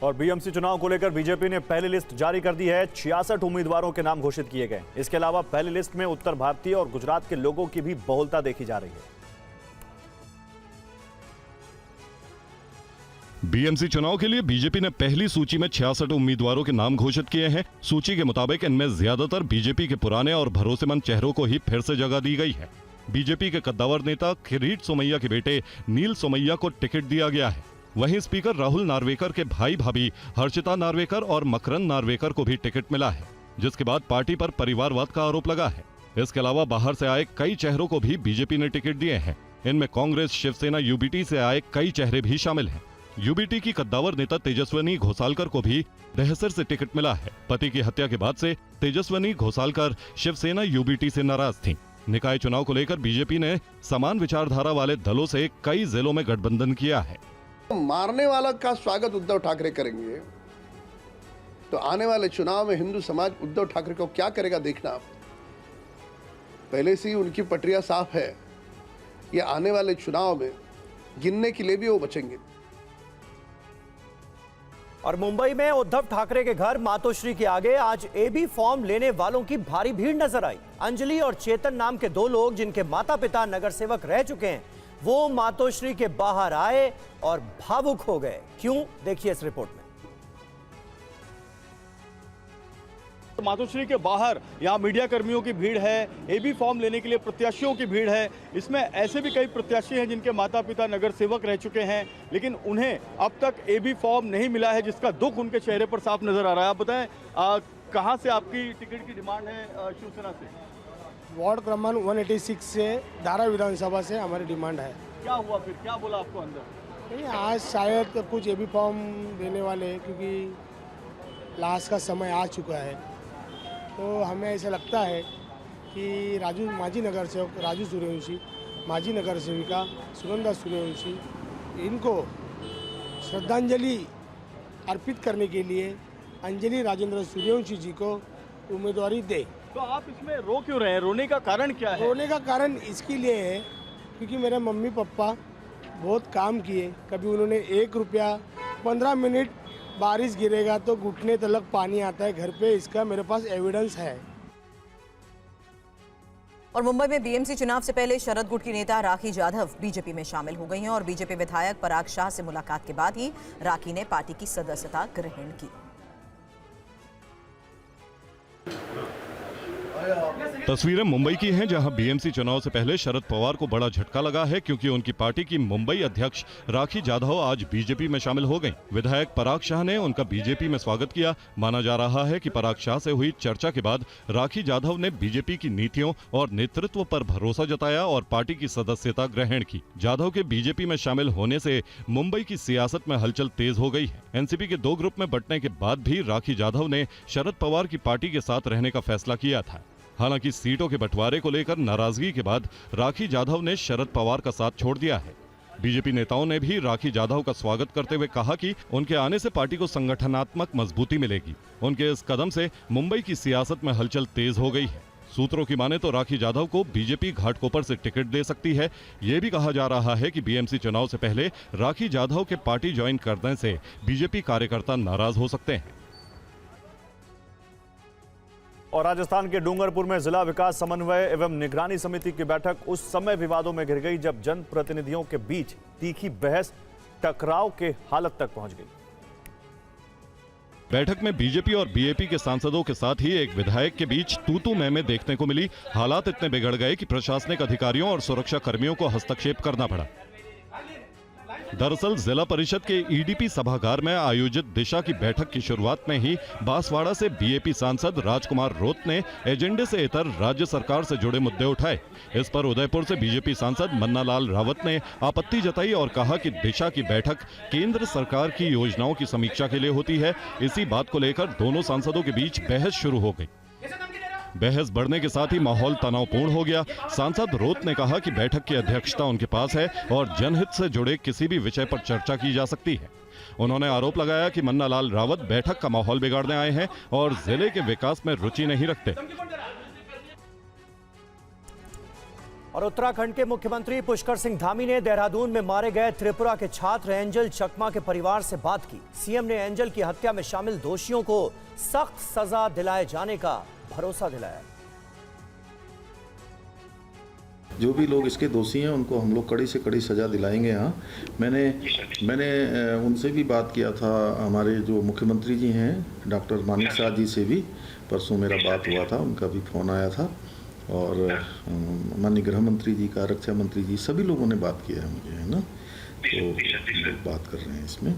और बीएमसी चुनाव को लेकर बीजेपी ने पहली लिस्ट जारी कर दी है। 66 उम्मीदवारों के नाम घोषित किए गए। इसके अलावा पहली लिस्ट में उत्तर भारतीय और गुजरात के लोगों की भी बहुलता देखी जा रही है। बीएमसी चुनाव के लिए बीजेपी ने पहली सूची में 66 उम्मीदवारों के नाम घोषित किए हैं। सूची के मुताबिक इनमें ज्यादातर बीजेपी के पुराने और भरोसेमंद चेहरों को ही फिर से जगह दी गई है। बीजेपी के कद्दावर नेता किरीट सोमैया के बेटे नील सोमैया को टिकट दिया गया है। वहीं स्पीकर राहुल नार्वेकर के भाई भाभी हर्षिता नार्वेकर और मकरंद नार्वेकर को भी टिकट मिला है, जिसके बाद पार्टी पर परिवारवाद का आरोप लगा है। इसके अलावा बाहर से आए कई चेहरों को भी बीजेपी ने टिकट दिए हैं। इनमें कांग्रेस, शिवसेना, यूबीटी से आए कई चेहरे भी शामिल हैं। यूबीटी की कद्दावर नेता तेजस्विनी घोसालकर को भी दहसर से टिकट मिला है। पति की हत्या के बाद से तेजस्विनी घोसालकर शिवसेना यूबीटी से नाराज थीं। निकाय चुनाव को लेकर बीजेपी ने समान विचारधारा वाले दलों से कई जिलों में गठबंधन किया है। मारने वाला का स्वागत उद्धव ठाकरे करेंगे तो आने वाले चुनाव में हिंदू समाज उद्धव ठाकरे को क्या करेगा देखना आप। पहले से ही उनकी पटरिया साफ है। ये आने वाले चुनाव में गिनने के लिए भी वो बचेंगे। और मुंबई में उद्धव ठाकरे के घर मातोश्री के आगे आज एबी फॉर्म लेने वालों की भारी भीड़ नजर आई। अंजलि और चेतन नाम के दो लोग जिनके माता पिता नगर सेवक रह चुके हैं, वो मातोश्री के बाहर आए और भावुक हो गए। क्यों, देखिए इस रिपोर्ट में। मातोश्री के बाहर यहाँ मीडिया कर्मियों की भीड़ है, एबी फॉर्म लेने के लिए प्रत्याशियों की भीड़ है। इसमें ऐसे भी कई प्रत्याशी हैं जिनके माता पिता नगर सेवक रह चुके हैं, लेकिन उन्हें अब तक एबी फॉर्म नहीं मिला है, जिसका दुख उनके चेहरे पर साफ नजर आ रहा है। आप बताएं, कहाँ से आपकी टिकट की डिमांड है? शिवसेना से। वार्ड क्रमांक 186 से धारा विधानसभा से हमारी डिमांड है। क्या हुआ फिर, क्या बोला आपको अंदर? नहीं, आज शायद कुछ एबी फॉर्म देने वाले, क्योंकि लास्ट का समय आ चुका है, तो हमें ऐसा लगता है कि माजी नगर सेवक राजू सूर्यवंशी, माजी नगर सेविका सुगंधा सूर्यवंशी, इनको श्रद्धांजलि अर्पित करने के लिए अंजलि राजेंद्र सूर्यवंशी जी को उम्मीदवारी दे। तो आप इसमें रो क्यों रहे हैं? रोने का कारण क्या है? रोने का कारण इसके लिए है क्योंकि मेरे मम्मी पापा बहुत काम किए। कभी उन्होंने 1 रुपया 15 मिनट बारिश गिरेगा तो घुटने तलक पानी आता है घर पे, इसका मेरे पास एविडेंस है। और मुंबई में बीएमसी चुनाव से पहले शरद गुट की नेता राखी जाधव बीजेपी में शामिल हो गई हैं और बीजेपी विधायक पराग शाह से मुलाकात के बाद ही राखी ने पार्टी की सदस्यता ग्रहण की। तस्वीरें मुंबई की हैं, जहां बीएमसी चुनाव से पहले शरद पवार को बड़ा झटका लगा है, क्योंकि उनकी पार्टी की मुंबई अध्यक्ष राखी जाधव आज बीजेपी में शामिल हो गईं। विधायक पराग शाह ने उनका बीजेपी में स्वागत किया। माना जा रहा है कि पराग शाह से हुई चर्चा के बाद राखी जाधव ने बीजेपी की नीतियों और नेतृत्व पर भरोसा जताया और पार्टी की सदस्यता ग्रहण की। जाधव के बीजेपी में शामिल होने से मुंबई की सियासत में हलचल तेज हो गई है। एनसीपी के 2 ग्रुप में बंटने के बाद भी राखी जाधव ने शरद पवार की पार्टी के साथ रहने का फैसला किया था। हालांकि सीटों के बंटवारे को लेकर नाराजगी के बाद राखी जाधव ने शरद पवार का साथ छोड़ दिया है। बीजेपी नेताओं ने भी राखी जाधव का स्वागत करते हुए कहा कि उनके आने से पार्टी को संगठनात्मक मजबूती मिलेगी। उनके इस कदम से मुंबई की सियासत में हलचल तेज हो गई है। सूत्रों की माने तो राखी जाधव को बीजेपी घाटकोपर से टिकट दे सकती है। ये भी कहा जा रहा है कि बीएमसी चुनाव से पहले राखी जाधव के पार्टी ज्वाइन करने से बीजेपी कार्यकर्ता नाराज हो सकते हैं। और राजस्थान के डूंगरपुर में जिला विकास समन्वय एवं निगरानी समिति की बैठक उस समय विवादों में घिर गई जब जनप्रतिनिधियों के बीच तीखी बहस टकराव के हालत तक पहुंच गई। बैठक में बीजेपी और बीएपी के सांसदों के साथ ही एक विधायक के बीच तू-तू मैं देखने को मिली। हालात इतने बिगड़ गए कि प्रशासनिक अधिकारियों और सुरक्षा कर्मियों को हस्तक्षेप करना पड़ा। दरअसल जिला परिषद के ईडीपी सभागार में आयोजित दिशा की बैठक की शुरुआत में ही बांसवाड़ा से बीएपी सांसद राजकुमार रोत ने एजेंडे से इतर राज्य सरकार से जुड़े मुद्दे उठाए। इस पर उदयपुर से बीजेपी सांसद मन्नालाल रावत ने आपत्ति जताई और कहा कि दिशा की बैठक केंद्र सरकार की योजनाओं की समीक्षा के लिए होती है। इसी बात को लेकर दोनों सांसदों के बीच बहस शुरू हो गई। बहस बढ़ने के साथ ही माहौल तनावपूर्ण हो गया। सांसद रोत ने कहा कि बैठक की अध्यक्षता उनके पास है और जनहित से जुड़े किसी भी विषय पर चर्चा की जा सकती है। उन्होंने आरोप लगाया कि मन्नालाल रावत बैठक का माहौल बिगाड़ने आए हैं और जिले के विकास में रुचि नहीं रखते। और उत्तराखंड के मुख्यमंत्री पुष्कर सिंह धामी ने देहरादून में मारे गए त्रिपुरा के छात्र एंजल चकमा के परिवार से बात की। सीएम ने एंजल की हत्या में शामिल दोषियों को सख्त सजा दिलाए जाने का भरोसा दिलाया। जो भी लोग इसके दोषी हैं उनको हम लोग कड़ी से कड़ी सज़ा दिलाएंगे। यहाँ मैंने उनसे भी बात किया था, हमारे जो मुख्यमंत्री जी हैं डॉक्टर मानिक साह जी से भी परसों मेरा बात हुआ था, उनका भी फ़ोन आया था, और माननीय गृह मंत्री जी का, रक्षा मंत्री जी, सभी लोगों ने बात किया है मुझे, है ना। तो हम लोग बात कर रहे हैं इसमें,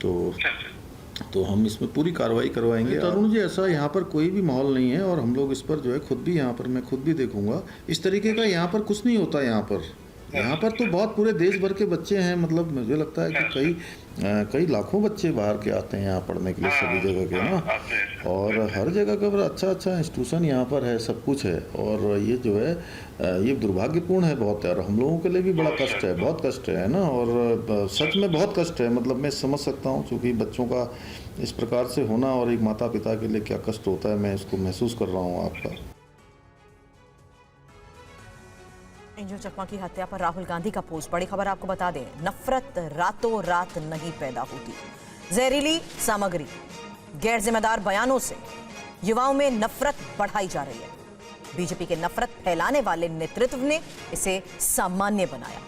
तो हम इसमें पूरी कार्रवाई करवाएंगे। अरुण जी, ऐसा यहाँ पर कोई भी माहौल नहीं है, और हम लोग इस पर जो है खुद भी, यहाँ पर मैं खुद भी देखूंगा, इस तरीके का यहाँ पर कुछ नहीं होता। यहाँ पर तो बहुत पूरे देश भर के बच्चे हैं, मतलब मुझे लगता है कि कई लाखों बच्चे बाहर के आते हैं यहाँ पढ़ने के लिए, सभी जगह के ना, और हर जगह का अच्छा इंस्टीट्यूशन यहाँ पर है, सब कुछ है। और ये जो है ये दुर्भाग्यपूर्ण है बहुत यार, हम लोगों के लिए भी बड़ा कष्ट है, बहुत कष्ट है ना, और सच में बहुत कष्ट है। मतलब मैं समझ सकता हूँ, क्योंकि बच्चों का इस प्रकार से होना और एक माता पिता के लिए क्या कष्ट होता है, मैं इसको महसूस कर रहा हूँ आपका। एंजल चकमा की हत्या पर राहुल गांधी का पोस्ट। बड़ी खबर आपको बता दें, नफरत रातों रात नहीं पैदा होती। जहरीली सामग्री, गैर जिम्मेदार बयानों से युवाओं में नफरत बढ़ाई जा रही है। बीजेपी के नफरत फैलाने वाले नेतृत्व ने इसे सामान्य बनाया।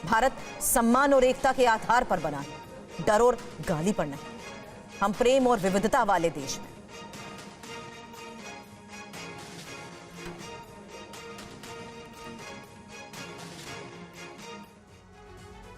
भारत सम्मान और एकता के आधार पर बना है, डर और गाली पर नहीं। हम प्रेम और विविधता वाले देश हैं।